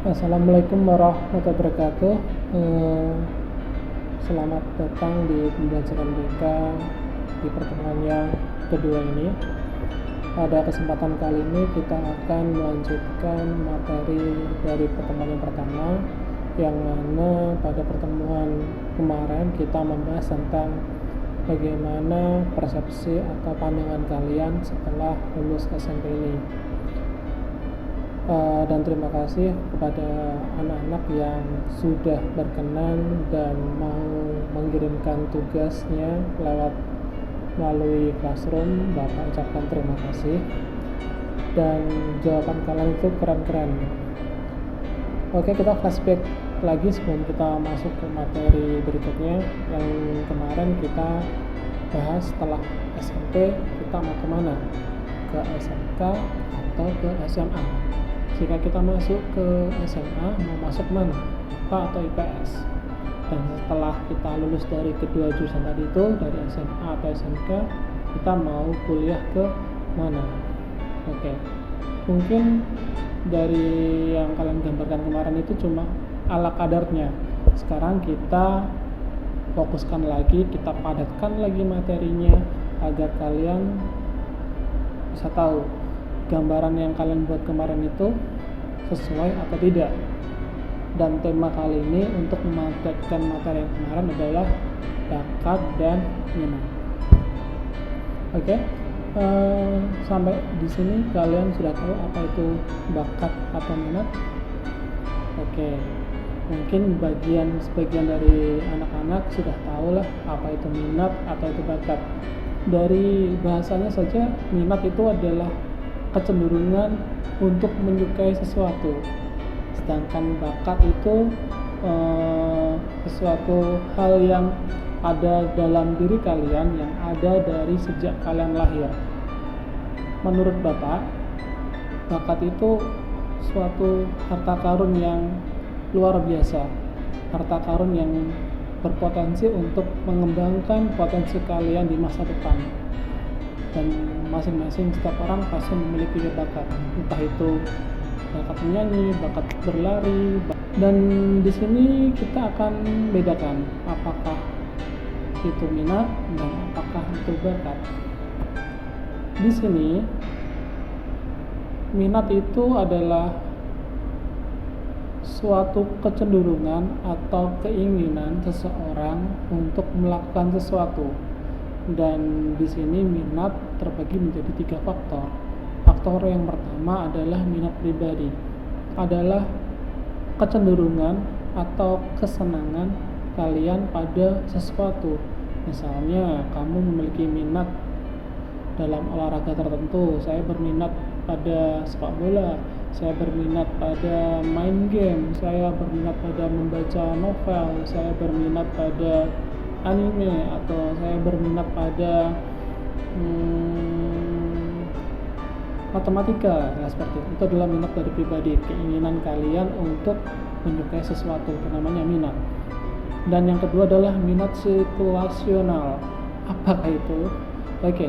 Assalamualaikum warahmatullahi wabarakatuh. Eh, Selamat datang di pembelajaran BK di pertemuan yang kedua ini. Pada kesempatan kali ini kita akan melanjutkan materi dari pertemuan yang pertama, yang mana pada pertemuan kemarin kita membahas tentang bagaimana persepsi atau pandangan kalian setelah lulus SMP ini. Dan terima kasih kepada anak-anak yang sudah berkenan dan mau mengirimkan tugasnya melalui Classroom. Bapak ucapkan terima kasih, dan jawaban kalian itu keren-keren. Oke, kita flashback lagi sebelum kita masuk ke materi berikutnya. Yang kemarin kita bahas setelah SMP kita mau kemana, ke SMK atau ke SMA. Jika kita masuk ke SMA, mau masuk mana, IPA atau IPS? Dan setelah kita lulus dari kedua jurusan tadi itu, dari SMA atau SMK, kita mau kuliah ke mana? Oke, mungkin dari yang kalian gambarkan kemarin itu cuma ala kadarnya. Sekarang kita fokuskan lagi, kita padatkan lagi materinya agar kalian bisa tahu gambaran yang kalian buat kemarin itu sesuai atau tidak. Dan tema kali ini untuk memadatkan materi yang kemarin adalah bakat dan minat. Oke, sampai di sini kalian sudah tahu apa itu bakat atau minat. Oke, mungkin sebagian dari anak-anak sudah tahu lah apa itu minat atau itu bakat. Dari bahasanya saja, minat itu adalah kecenderungan untuk menyukai sesuatu, sedangkan bakat itu sesuatu hal yang ada dalam diri kalian, yang ada dari sejak kalian lahir. Menurut Bapak, bakat itu suatu harta karun yang luar biasa, harta karun yang berpotensi untuk mengembangkan potensi kalian di masa depan. Dan masing-masing setiap orang pasti memiliki bakat, entah itu bakat menyanyi, bakat berlari, dan di sini kita akan bedakan apakah itu minat dan apakah itu bakat. Di sini minat itu adalah suatu kecenderungan atau keinginan seseorang untuk melakukan sesuatu. Dan di sini minat terbagi menjadi 3 faktor. Faktor yang pertama adalah minat pribadi, adalah kecenderungan atau kesenangan kalian pada sesuatu. Misalnya kamu memiliki minat dalam olahraga tertentu. Saya berminat pada sepak bola, saya berminat pada main game, saya berminat pada membaca novel, saya berminat pada anime, atau saya berminat pada matematika. Nah, seperti itu adalah minat dari pribadi, keinginan kalian untuk menyukai sesuatu, itu namanya minat. Dan yang kedua adalah minat situasional. Apakah itu? Oke,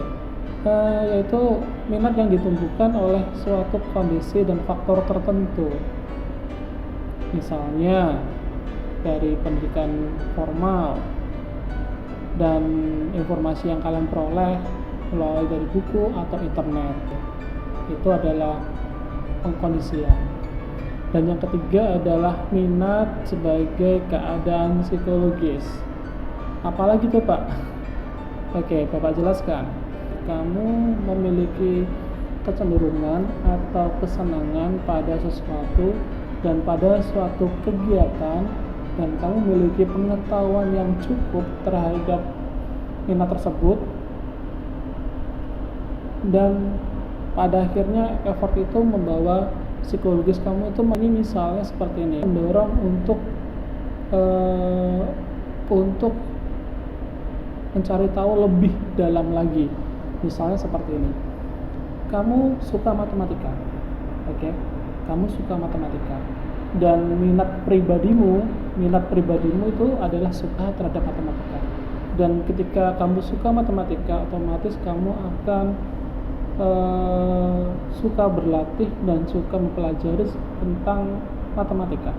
yaitu minat yang ditumbuhkan oleh suatu kondisi dan faktor tertentu. Misalnya dari pendidikan formal dan informasi yang kalian peroleh melalui dari buku atau internet, itu adalah pengkondisian. Dan yang ketiga adalah minat sebagai keadaan psikologis. Apalagi tuh Pak? Oke, Bapak jelaskan. Kamu memiliki kecenderungan atau kesenangan pada sesuatu dan pada suatu kegiatan, dan kamu memiliki pengetahuan yang cukup terhadap minat tersebut, dan pada akhirnya effort itu membawa psikologis kamu itu misalnya seperti ini, mendorong untuk mencari tahu lebih dalam lagi. Misalnya seperti ini, kamu suka matematika, oke? Kamu suka matematika, dan minat pribadimu itu adalah suka terhadap matematika. Dan ketika kamu suka matematika, otomatis kamu akan suka berlatih dan suka mempelajari tentang matematika.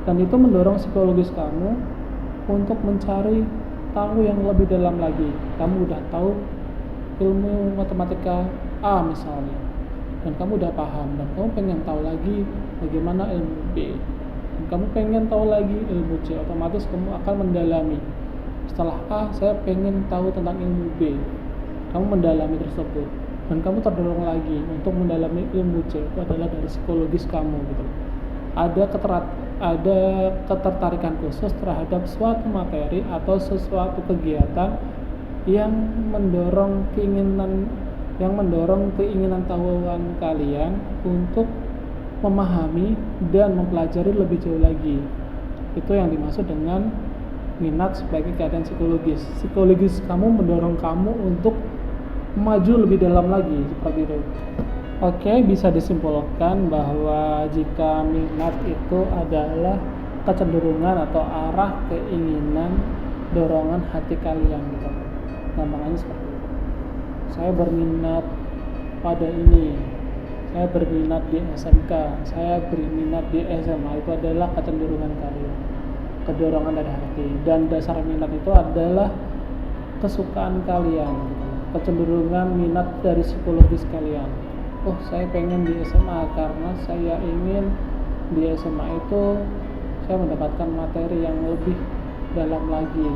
Dan itu mendorong psikologis kamu untuk mencari tahu yang lebih dalam lagi. Kamu udah tahu ilmu matematika A misalnya, dan kamu udah paham, dan kamu pengen tahu lagi bagaimana ilmu B, dan kamu pengen tahu lagi ilmu C, otomatis kamu akan mendalami. Setelah A, saya pengen tahu tentang ilmu B, kamu mendalami tersebut, dan kamu terdorong lagi untuk mendalami ilmu C. Itu adalah dari psikologis kamu gitu. Ada ketertarikan khusus terhadap suatu materi atau sesuatu kegiatan yang mendorong keinginan tahuan kalian untuk memahami dan mempelajari lebih jauh lagi. Itu yang dimaksud dengan minat sebagai keadaan psikologis. Psikologis kamu mendorong kamu untuk maju lebih dalam lagi, seperti itu. Oke, bisa disimpulkan bahwa jika minat itu adalah kecenderungan atau arah keinginan dorongan hati kalian gitu. Gampangnya seperti itu. Saya berminat pada ini, saya berminat di SMK, saya berminat di SMA. Itu adalah kecenderungan kalian, kedorongan dari hati. Dan dasar minat itu adalah kesukaan kalian, kecenderungan minat dari psikologis kalian. Oh, saya pengen di SMA karena saya ingin di SMA itu saya mendapatkan materi yang lebih dalam lagi.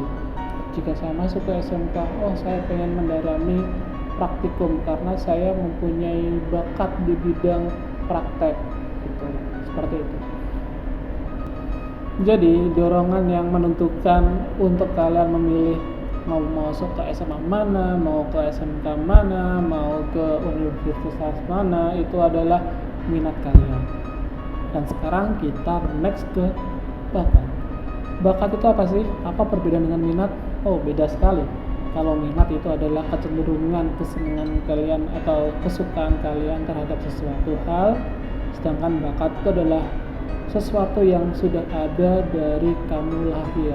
Jika saya masuk ke SMK, oh saya pengen mendalami praktikum karena saya mempunyai bakat di bidang praktek gitu. Seperti itu. Jadi dorongan yang menentukan untuk kalian memilih mau masuk ke SMA mana, mau ke SMK mana, mau ke universitas mana, itu adalah minat kalian. Dan sekarang kita next ke bakat. Bakat itu apa sih? Apa perbedaan dengan minat? Oh, beda sekali. Kalau minat itu adalah kecenderungan, kesenangan kalian atau kesukaan kalian terhadap sesuatu hal, sedangkan bakat itu adalah sesuatu yang sudah ada dari kamu lahir.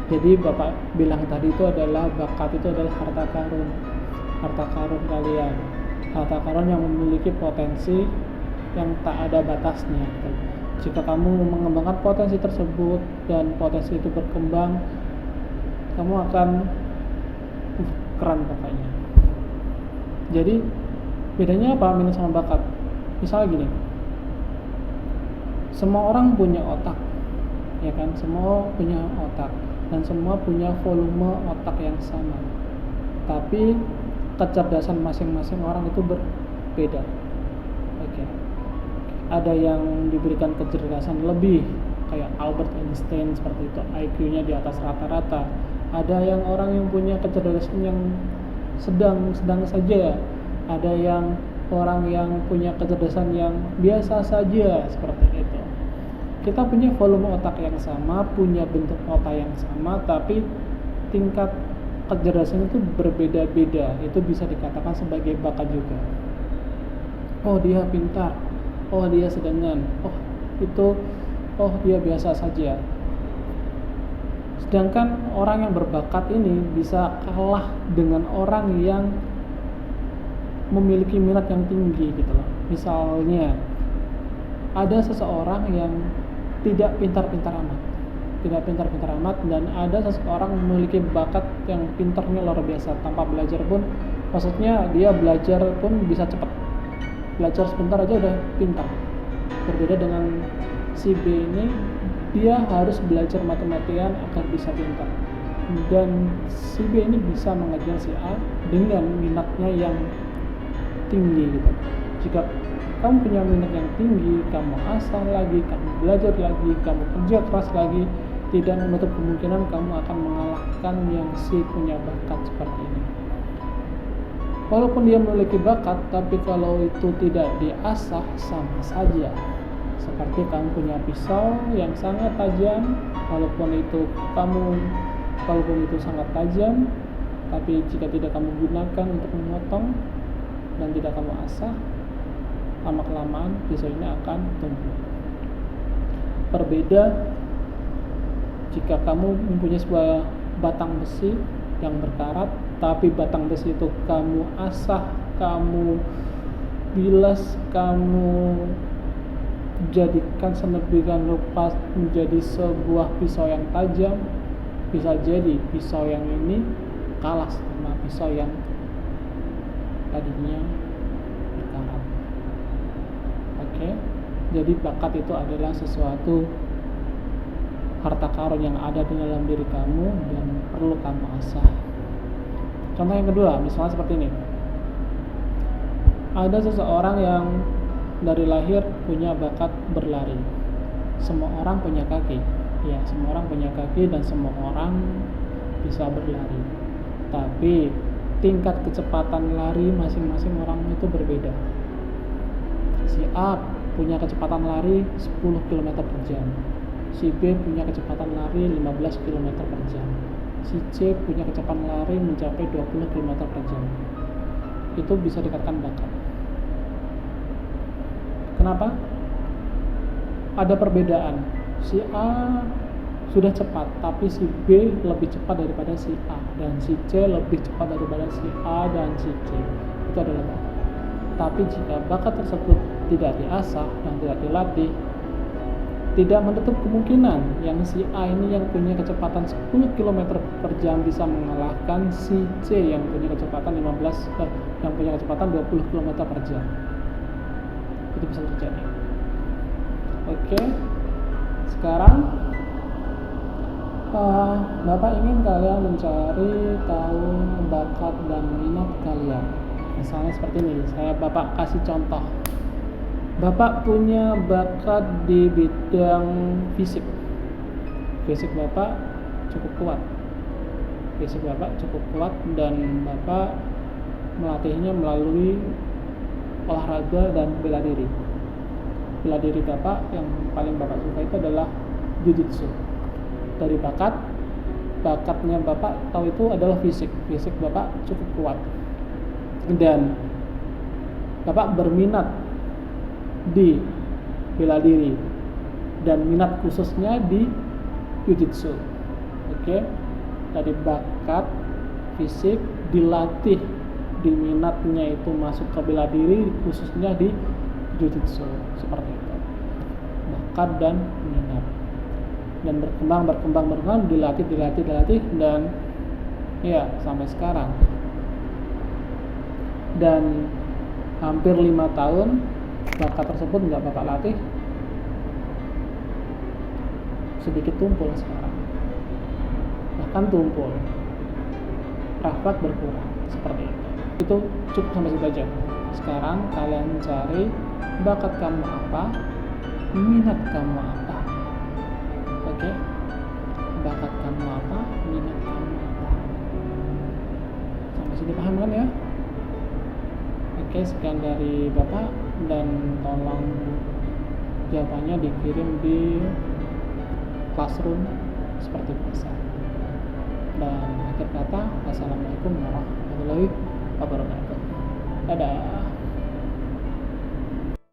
Jadi Bapak bilang tadi itu adalah bakat itu adalah harta karun kalian, harta karun yang memiliki potensi yang tak ada batasnya. Jika kamu mengembangkan potensi tersebut dan potensi itu berkembang, kamu akan keren pokoknya. Jadi bedanya apa minat sama bakat? Misalnya gini, semua orang punya otak, ya kan? Semua punya otak. Dan semua punya volume otak yang sama, tapi kecerdasan masing-masing orang itu berbeda. Oke. Ada yang diberikan kecerdasan lebih, kayak Albert Einstein seperti itu, IQ-nya di atas rata-rata. Ada yang orang yang punya kecerdasan yang sedang saja. Ada yang orang yang punya kecerdasan yang biasa saja, seperti itu. Kita punya volume otak yang sama, punya bentuk otak yang sama, tapi tingkat kecerdasan itu berbeda-beda. Itu bisa dikatakan sebagai bakat juga. Oh, dia pintar. Oh, dia sedengan. Oh, dia biasa saja. Sedangkan orang yang berbakat ini bisa kalah dengan orang yang memiliki minat yang tinggi gitu loh. Misalnya ada seseorang yang tidak pintar-pintar amat, dan ada seseorang memiliki bakat yang pintarnya luar biasa. Tanpa belajar pun, maksudnya dia belajar pun bisa cepat, belajar sebentar aja udah pintar. Berbeda dengan si B ini, dia harus belajar matematika agar bisa pintar, dan si B ini bisa mengajar si A dengan minatnya yang tinggi gitu. Jika kamu punya minat yang tinggi, kamu asah lagi, kamu belajar lagi, kamu kerja keras lagi, tidak menutup kemungkinan kamu akan mengalahkan yang si punya bakat seperti ini. Walaupun dia memiliki bakat, tapi kalau itu tidak diasah, sama saja. Seperti kamu punya pisau yang sangat tajam, walaupun itu sangat tajam, tapi jika tidak kamu gunakan untuk memotong dan tidak kamu asah, lama-kelamaan pisau ini akan tumbuh. Berbeda jika kamu mempunyai sebuah batang besi yang berkarat, tapi batang besi itu kamu asah, kamu bilas, kamu jadikan sedemikian rupa menjadi sebuah pisau yang tajam, bisa jadi pisau yang ini kalah sama pisau yang tadinya berkarat. Oke, jadi bakat itu adalah sesuatu harta karun yang ada di dalam diri kamu dan perlu kamu asah. Contoh yang kedua, misalnya seperti ini. Ada seseorang yang dari lahir punya bakat berlari. Semua orang punya kaki. Ya, semua orang punya kaki dan semua orang bisa berlari. Tapi tingkat kecepatan lari masing-masing orang itu berbeda. Si A punya kecepatan lari 10 km per jam. Si B punya kecepatan lari 15 km per jam. Si C punya kecepatan lari mencapai 20 km per jam. Itu bisa dikatakan bakat. Kenapa? Ada perbedaan. Si A sudah cepat, tapi si B lebih cepat daripada si A, dan si C lebih cepat daripada si A dan si C. Itu adalah bakat. Tapi jika bakat tersebut tidak diasah dan tidak dilatih, tidak menutup kemungkinan yang si A ini yang punya kecepatan 10 km per jam bisa mengalahkan si C yang punya kecepatan 20 km per jam. Itu bisa terjadi. Oke, sekarang Bapak ingin kalian mencari tahu bakat dan minat kalian. Misalnya seperti ini, Bapak kasih contoh. Bapak punya bakat di bidang fisik. Fisik Bapak cukup kuat. Dan Bapak melatihnya melalui olahraga dan bela diri. Bela diri Bapak yang paling Bapak suka itu adalah jujutsu. Dari bakatnya Bapak tahu itu adalah fisik Bapak cukup kuat, dan Bapak berminat di bela diri dan minat khususnya di jujutsu. Oke, dari bakat fisik dilatih, di minatnya itu masuk ke bela diri khususnya di jujutsu, seperti itu. Bakat dan minat, dan berkembang, dilatih dan ya sampai sekarang. Dan hampir 5 tahun bakat tersebut nggak Bapak latih, sedikit tumpul sekarang, bahkan tumpul, refleks berkurang, seperti itu. Itu cukup sampai situ aja. Sekarang kalian cari bakat kamu apa, minat kamu apa. Oke, bakat kamu apa, minat kamu apa. Sampai sini paham kan ya? Oke, sekian dari Bapak, dan tolong jawabannya dikirim di classroom seperti biasa. Dan akhir kata, wassalamualaikum warahmatullahi wabarakatuh. Dadah.